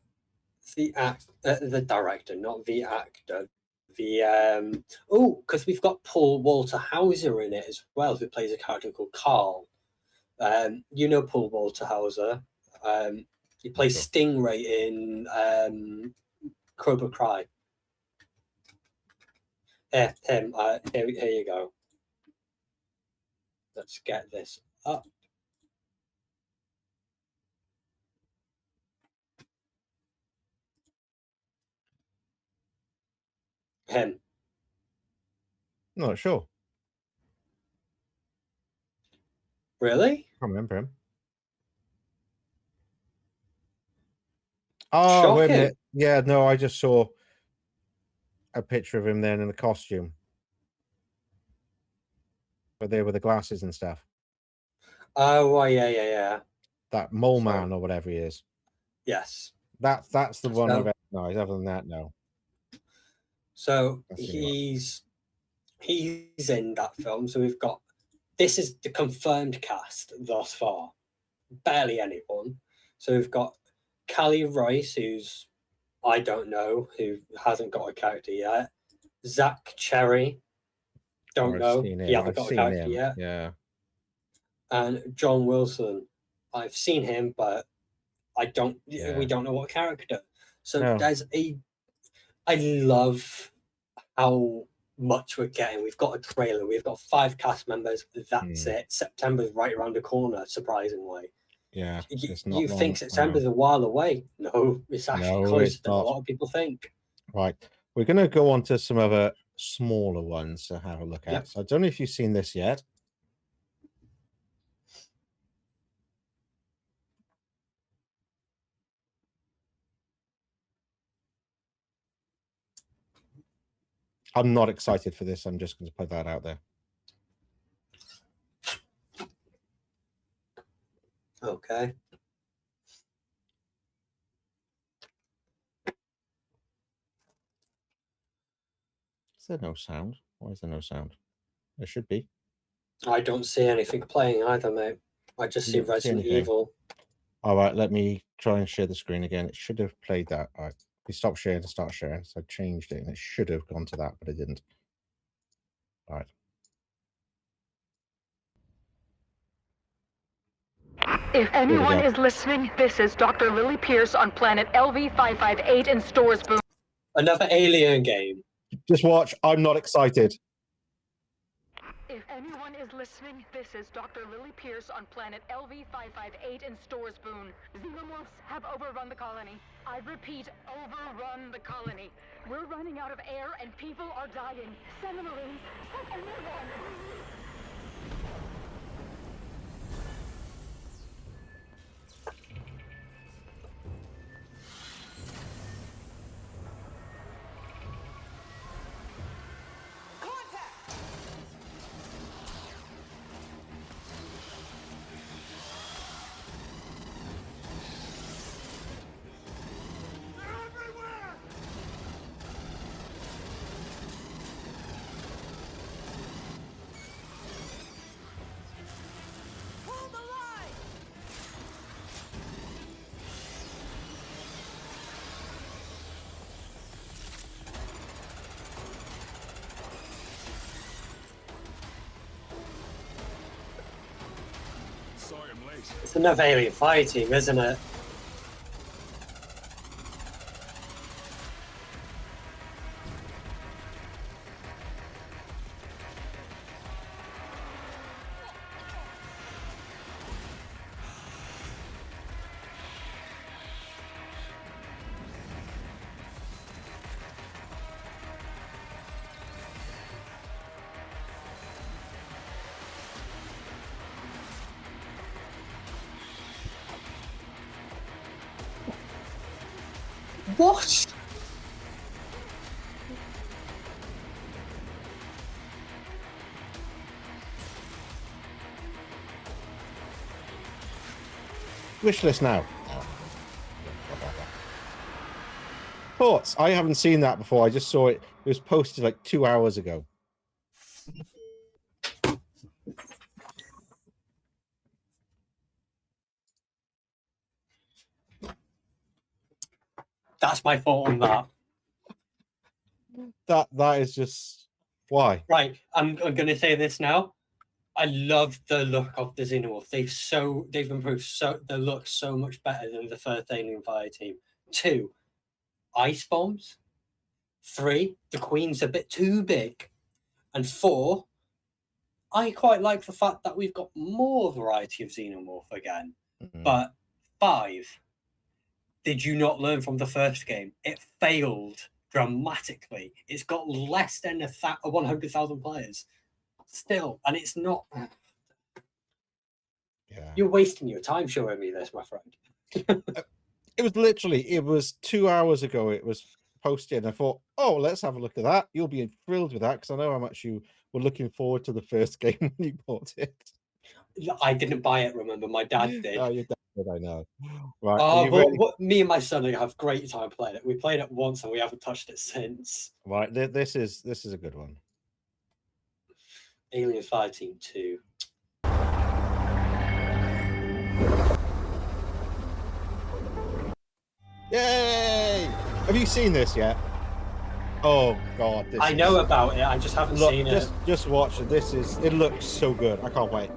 the director, not the actor, because we've got Paul Walter Hauser in it as well, who plays a character called Carl. You know Paul Walter Hauser. He plays Stingray in Cobra Kai. Here you go. Let's get this up. Him. Not sure. Really? I can't remember him. Oh, wait a minute. Yeah, no, I just saw a picture of him then in the costume. But there were the glasses and stuff. Oh, well, yeah. That mole man or whatever he is. Yes. That's the one I recognize. Other than that, no. So he's in that film. So we've got, this is the confirmed cast thus far. Barely anyone. So we've got Callie Rice, who's, I don't know, who hasn't got a character yet. Zach Cherry, don't know. He hasn't got a character yet. Yeah. And John Wilson, I've seen him, but we don't know what character. So I love how much we're getting. We've got a trailer. We've got 5 cast members. That's it. September's right around the corner, surprisingly. Yeah. You think September's a while away. No, it's actually closer than a lot of people think. Right. We're going to go on to some other smaller ones to have a look at. So I don't know if you've seen this yet. I'm not excited for this. I'm just going to put that out there. Okay. Is there no sound? Why is there no sound? There should be. I don't see anything playing either, mate. I just see Resident Evil. All right, let me try and share the screen again. It should have played that. All right. We stopped sharing to start sharing, so I changed it, and it should have gone to that, but it didn't. All right. If anyone is listening, this is Dr. Lily Pierce on planet LV-558 in Storesboom. Another alien game. Just watch. I'm not excited. If anyone is listening, this is Dr. Lily Pierce on planet LV-558 in Storesboom. Xenomorphs have overrun the colony. I repeat, overrun the colony. We're running out of air and people are dying. Send the Marines. Send everyone. It's another alien fire team, isn't it? What? Wish list now. Thoughts? I haven't seen that before. I just saw it. It was posted like 2 hours ago. That's my thought on that. That is just why. Right, I'm gonna say this now. I love the look of the Xenomorph. They've improved they look so much better than the first Alien Fire team. 2, ice bombs. 3, the Queen's a bit too big. And 4, I quite like the fact that we've got more variety of Xenomorph again. Mm-hmm. But 5, did you not learn from the first game? It failed dramatically. It's got less than 100,000 players still, and it's not. Yeah. You're wasting your time showing me this, my friend. It was 2 hours ago. It was posted, and I thought, oh, let's have a look at that. You'll be thrilled with that because I know how much you were looking forward to the first game when you bought it. I didn't buy it, remember? My dad did. Oh, your dad did, I know. Right. Me and my son have great time playing it. We played it once and we haven't touched it since. Right. This is a good one. Alien Fire Team 2. Yay! Have you seen this yet? Oh God! I know about it. I just haven't seen it. Just watch it. It looks so good. I can't wait.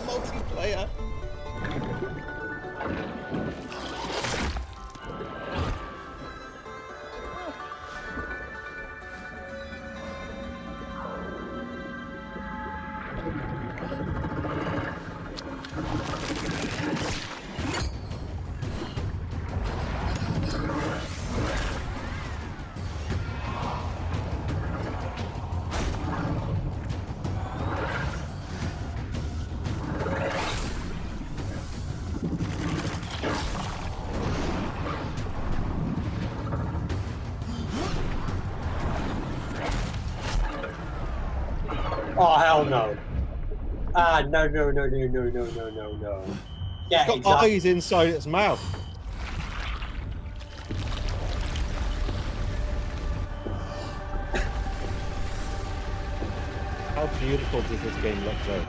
Multiplayer. Oh, hell no. No. Yeah, It's got eyes inside its mouth. How beautiful does this game look, though?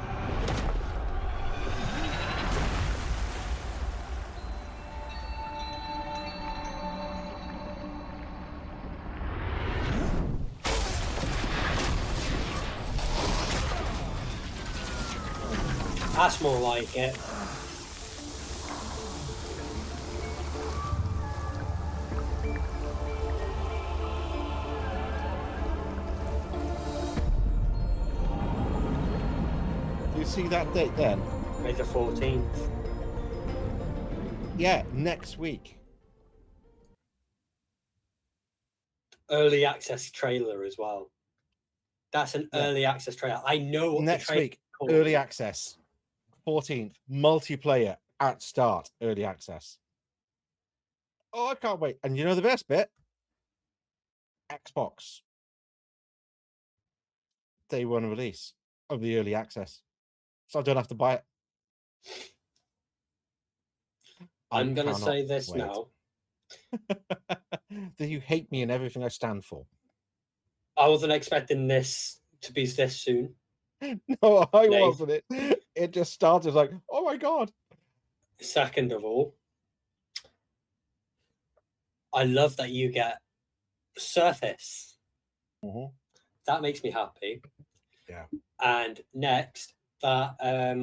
That's more like it. Do you see that date then? May the 14th. Yeah, next week. Early access trailer as well. That's an early access trailer. I know what next the week. Early access. 14th. Multiplayer at start. Early access. Oh, I can't wait. And you know the best bit? Xbox. Day one release of the early access. So I don't have to buy it. I'm going to say this now. Do you hate me and everything I stand for? I wasn't expecting this to be this soon. No, I Nice. wasn't. It just started like, oh my god. Second of all, I love that you get surface. Mhm. That makes me happy. Yeah. And next, that I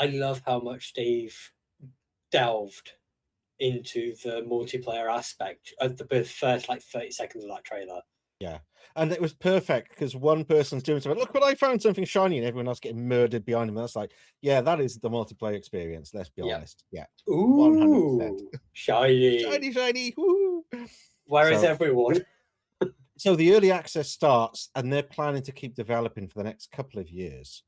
love how much they've delved into the multiplayer aspect of the first like 30 seconds of that trailer. Yeah. And it was perfect because one person's doing something. Look what I found, something shiny, and everyone else getting murdered behind them. That's like, yeah, that is the multiplayer experience. Let's be honest. Yeah. Ooh, 100%. shiny. Shiny. Woo. Where is everyone? So the early access starts, and they're planning to keep developing for the next couple of years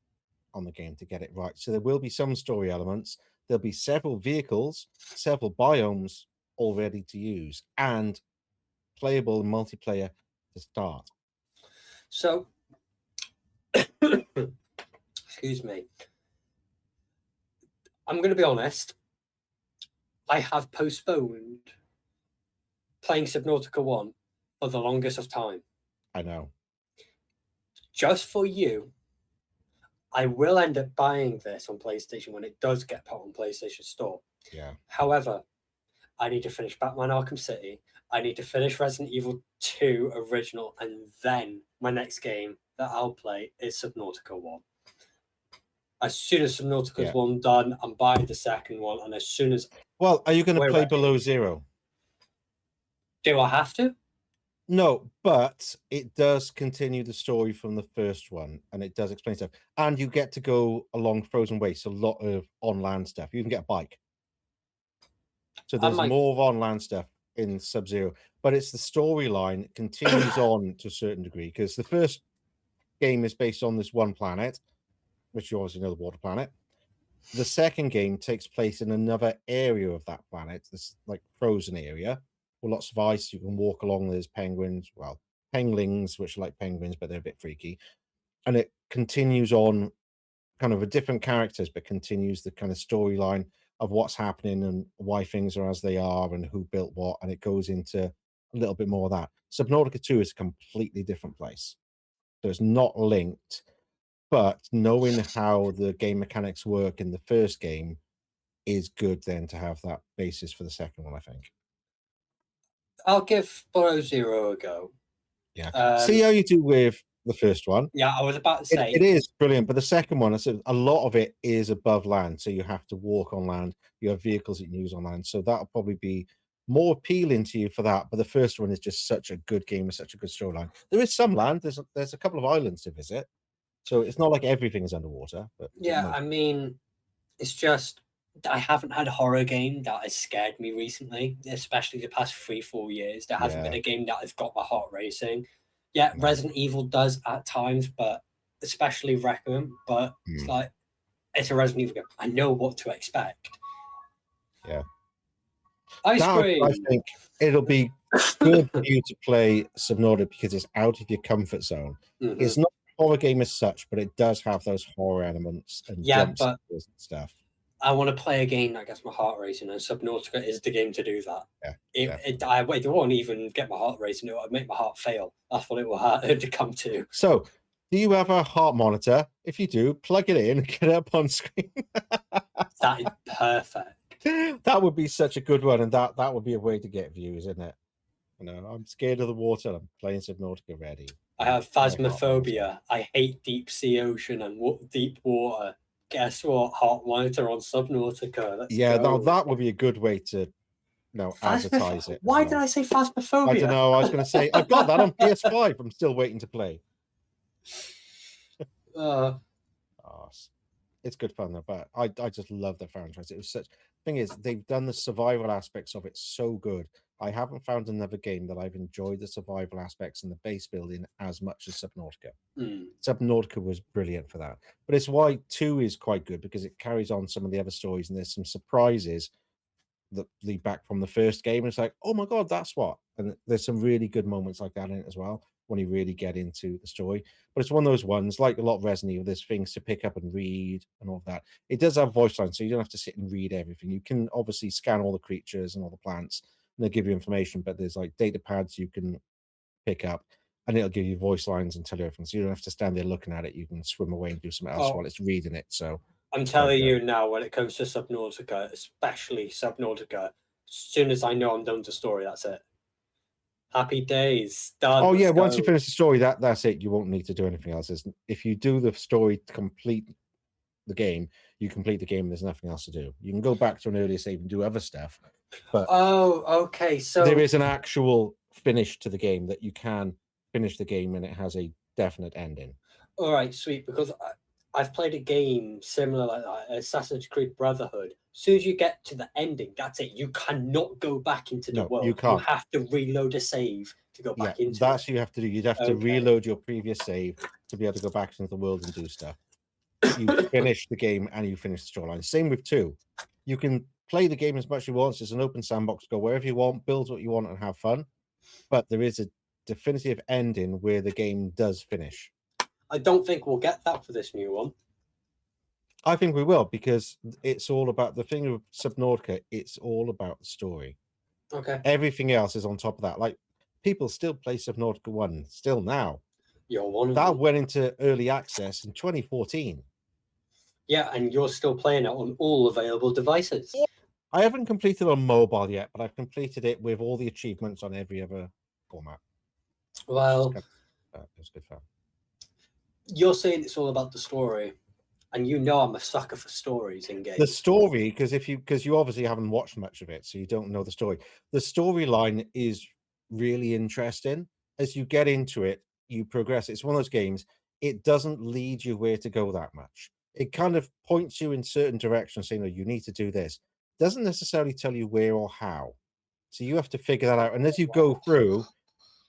on the game to get it right. So there will be some story elements. There'll be several vehicles, several biomes all ready to use, and playable multiplayer to start. So, excuse me. I'm going to be honest. I have postponed playing Subnautica 1 for the longest of time. I know. Just for you, I will end up buying this on PlayStation when it does get put on PlayStation Store. Yeah. However, I need to finish Batman Arkham City. I need to finish Resident Evil 2 original, and then my next game that I'll play is Subnautica 1. As soon as Subnautica's 1 done, I'm buying the second one, and as soon as... Well, are you going to play Below Zero? Do I have to? No, but it does continue the story from the first one, and it does explain stuff. And you get to go along frozen wastes, a lot of on-land stuff. You can get a bike. So there's more of on-land stuff in Sub-Zero, but it's the storyline continues on to a certain degree, because the first game is based on this one planet, which you obviously know, the water planet. The second game takes place in another area of that planet, this like frozen area, with lots of ice. You can walk along. There's penguins, well, penglings, which are like penguins, but they're a bit freaky. And it continues on kind of a different characters, but continues the kind of storyline of what's happening and why things are as they are and who built what. And it goes into a little bit more of that. Subnautica 2 is a completely different place. So it's not linked, but knowing how the game mechanics work in the first game is good then to have that basis for the second one, I think. I'll give Below Zero a go. Yeah. See how you do with the first one. Yeah, I was about to say. It is brilliant, but the second one, a lot of it is above land, so you have to walk on land. You have vehicles that you can use on land, so that'll probably be more appealing to you for that. But the first one is just such a good game with such a good storyline. There is some land. There's a couple of islands to visit, so it's not like everything is underwater. But yeah, I mean, it's just I haven't had a horror game that has scared me recently, especially the past 3-4 years. There hasn't been a game that has got my heart racing. Yeah, no. Resident Evil does at times, but especially Requiem. But it's like it's a Resident Evil game. I know what to expect. Yeah. Ice cream. I think it'll be good for you to play Subnautica because it's out of your comfort zone. It's not a horror game as such, but it does have those horror elements and jump scares and stuff. I want to play a game that gets my heart racing, and Subnautica is the game to do that. Yeah, it won't even get my heart racing. It will make my heart fail. That's what it will have to come to. So, do you have a heart monitor? If you do, plug it in, get it up on screen. That is perfect. That would be such a good one, and that would be a way to get views, isn't it? You know, I'm scared of the water. I'm playing Subnautica ready. I have phasmophobia. I hate deep sea ocean and deep water. Guess what? Heart monitor on Subnautica. Let's go. Now that would be a good way to advertise it. Why did I say phasmophobia? I don't know. I was going to say I've got that on PS5. I'm still waiting to play. It's good fun though, but I just love the franchise. It was such thing is they've done the survival aspects of it so good. I haven't found another game that I've enjoyed the survival aspects and the base building as much as Subnautica. Subnautica was brilliant for that. But it's why 2 is quite good, because it carries on some of the other stories and there's some surprises that lead back from the first game. And it's like, oh my God, that's what. And there's some really good moments like that in it as well, when you really get into the story. But it's one of those ones, like a lot of Resident Evil, there's things to pick up and read and all of that. It does have voice lines, so you don't have to sit and read everything. You can obviously scan all the creatures and all the plants, and they give you information, but there's like data pads you can pick up. and it'll give you voice lines and tell you everything. So you don't have to stand there looking at it. You can swim away and do something else while it's reading it. So I'm telling you now, when it comes to Subnautica, especially Subnautica, as soon as I know I'm done with the story, that's it. Happy days. Done. Oh yeah, once you finish the story, that's it. You won't need to do anything else. If you do the story to complete the game, you complete the game. There's nothing else to do. You can go back to an earlier save and do other stuff. But okay. So there is an actual finish to the game that you can finish the game and it has a definite ending. All right, sweet. Because I've played a game similar like that, Assassin's Creed Brotherhood. As soon as you get to the ending, that's it. You cannot go back into the world. You can't. You have to reload a save to go back into that's what you have to do. You'd have to reload your previous save to be able to go back into the world and do stuff. You finish the game and you finish the storyline. Same with 2. You can play the game as much as you want. It's an open sandbox. Go wherever you want, build what you want, and have fun. But there is a definitive ending where the game does finish. I don't think we'll get that for this new one. I think we will, because it's all about the thing with Subnautica. It's all about the story. Okay. Everything else is on top of that. Like, people still play Subnautica 1 still now. You're one of that them. Went into early access in 2014. Yeah, and you're still playing it on all available devices. I haven't completed it on mobile yet, but I've completed it with all the achievements on every other format. Well, it was good fun. You're saying it's all about the story, and you know I'm a sucker for stories in games. The story, because you obviously haven't watched much of it, so you don't know the story. The storyline is really interesting. As you get into it, you progress. It's one of those games. It doesn't lead you where to go that much. It kind of points you in certain directions, saying, "Oh, you need to do this." Doesn't necessarily tell you where or how. So you have to figure that out. And as you go through,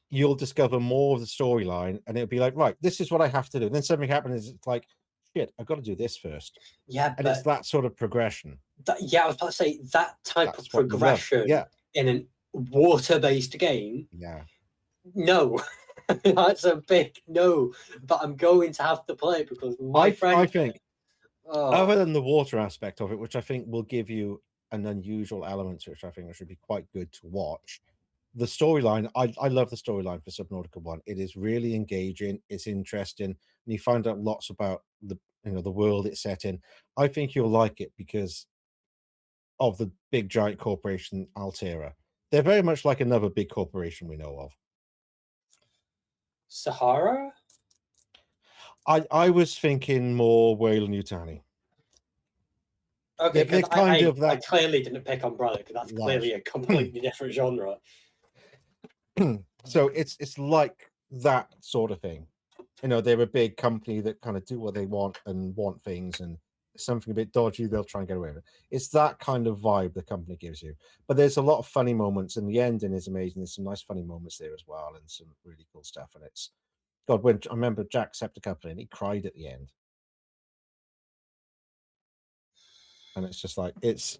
you'll discover more of the storyline, and it'll be like, right, this is what I have to do. And then something happens. It's like, shit, I've got to do this first. Yeah, and it's that sort of progression. I was about to say that type of progression in a water-based game. Yeah. No, that's a big no. But I'm going to have to play it because my friend. I think, other than the water aspect of it, which I think will give you an unusual element, which I think should be quite good to watch. The storyline, I love the storyline for Subnautica 1. It is really engaging. It's interesting, and you find out lots about the world it's set in. I think you'll like it because of the big giant corporation Altera. They're very much like another big corporation we know of. Sahara? I was thinking more Weyland-Yutani. Okay, they're kind of that. I clearly didn't pick Umbrella because that's clearly a completely different genre. So it's like that sort of thing. They're a big company that kind of do what they want and want things, and something a bit dodgy, they'll try and get away with it. It's that kind of vibe the company gives you. But there's a lot of funny moments, and the ending is amazing. There's some nice funny moments there as well, and some really cool stuff. And it's when I remember Jacksepticeye and he cried at the end. And it's just like it's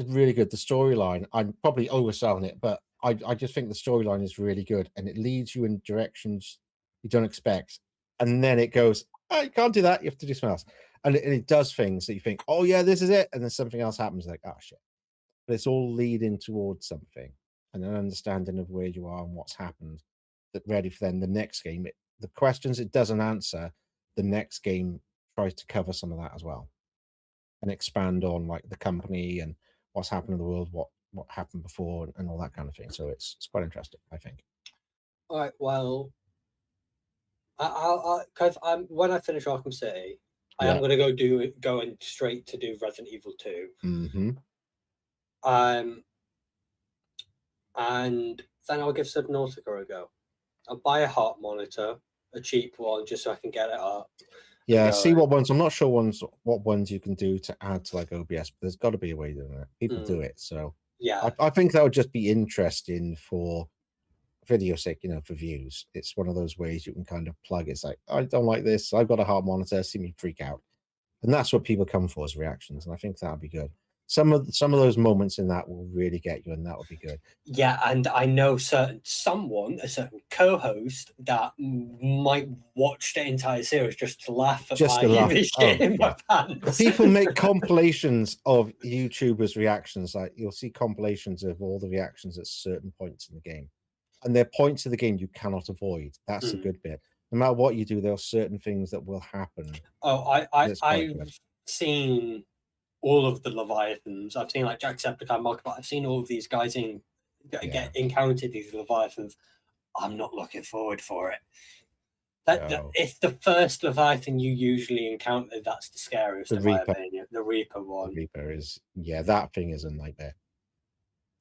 really good. The storyline, I'm probably overselling it, but I just think the storyline is really good, and it leads you in directions you don't expect, and then it goes, "Oh, you can't do that. You have to do something else," and it does things that you think, "Oh yeah, this is it," and then something else happens, like, "Oh shit!" But it's all leading towards something, and an understanding of where you are and what's happened, that ready for then the next game. The questions it doesn't answer, the next game tries to cover some of that as well, and expand on like the company and what's happened in the world, what happened before, and all that kind of thing. So it's quite interesting, I think. All right. Well, because when I finish Arkham City, I am going to going straight to do Resident Evil 2. Mm-hmm. And then I'll give Subnautica a go. I'll buy a heart monitor, a cheap one, just so I can get it up. Yeah, see what ones. I'm not sure what ones you can do to add to like OBS, but there's got to be a way of doing it. People do it, so yeah. I think that would just be interesting for video sake, for views. It's one of those ways you can kind of plug. It's like, I don't like this. I've got a heart monitor. See me freak out, and that's what people come for as reactions. And I think that'd be good. Some of those moments in that will really get you, and that would be good. Yeah, and I know a certain co-host that might watch the entire series just to laugh at shit in my pants. People make compilations of YouTubers' reactions. Like you'll see compilations of all the reactions at certain points in the game. And there are points of the game you cannot avoid. That's the good bit. No matter what you do, there are certain things that will happen. Oh, I've seen all of the Leviathans. I've seen like Jacksepticeye, but I've seen all of these guys encounter these Leviathans. I'm not looking forward for it. It's the first Leviathan you usually encounter that's the scariest, in my opinion. The Reaper one. The Reaper is, that thing is a nightmare.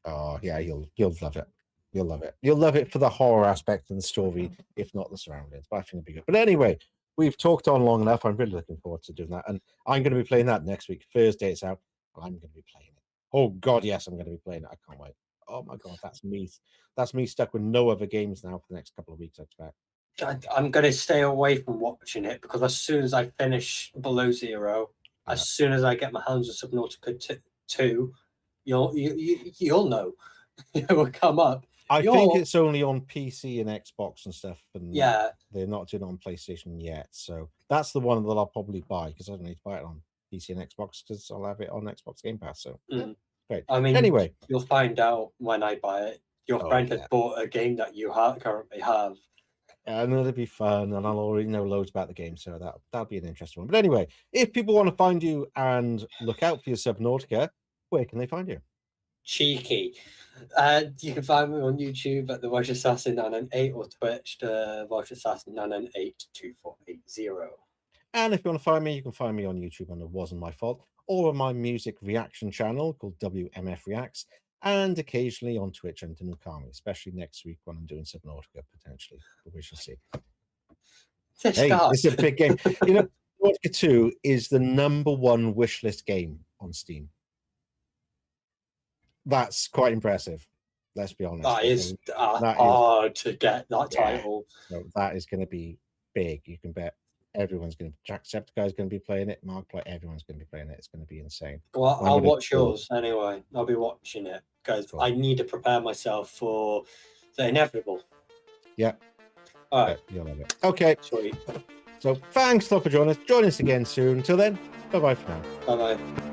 Oh yeah, you'll love it. You'll love it. You'll love it for the horror aspect and the story, if not the surroundings. But I think it'll be good. But anyway, we've talked on long enough. I'm really looking forward to doing that. And I'm going to be playing that next week. Thursday it's out. And I'm going to be playing it. Oh, God, yes, I'm going to be playing it. I can't wait. Oh, my God, that's me. That's me stuck with no other games now for the next couple of weeks, I expect. I'm going to stay away from watching it because as soon as I finish Below Zero, as soon as I get my hands on Subnautica 2, you'll know. It will come up. I think it's only on PC and Xbox and stuff, and yeah, they're not doing it on PlayStation yet. So that's the one that I'll probably buy because I don't need to buy it on PC and Xbox because I'll have it on Xbox Game Pass. So great. I mean, anyway, you'll find out when I buy it. Your friend has bought a game that you currently have. And it'll be fun, and I'll already know loads about the game, so that'll be an interesting one. But anyway, if people want to find you and look out for your Subnautica, where can they find you? Cheeky. You can find me on YouTube at the Welsh Assassin 998 or Twitch the Welsh Assassin 9982480. And if you want to find me, you can find me on YouTube under Wasn't My Fault, or on my music reaction channel called WMF Reacts, and occasionally on Twitch under Nukami, especially next week when I'm doing Subnautica potentially, but we shall see. Hey, it's a big game. You know, Subnautica 2 is the #1 wishlist game on Steam. That's quite impressive. Let's be honest. That is hard to get that title. So that is going to be big. You can bet everyone's going to. Jacksepticeye is going to be playing it. Markiplier, everyone's going to be playing it. It's going to be insane. Well, I'll watch yours anyway. I'll be watching it because I need to prepare myself for the inevitable. Yeah. All right. You'll love it. Okay. Sweet. So thanks a lot for joining us. Join us again soon. Until then, bye bye for now. Bye bye.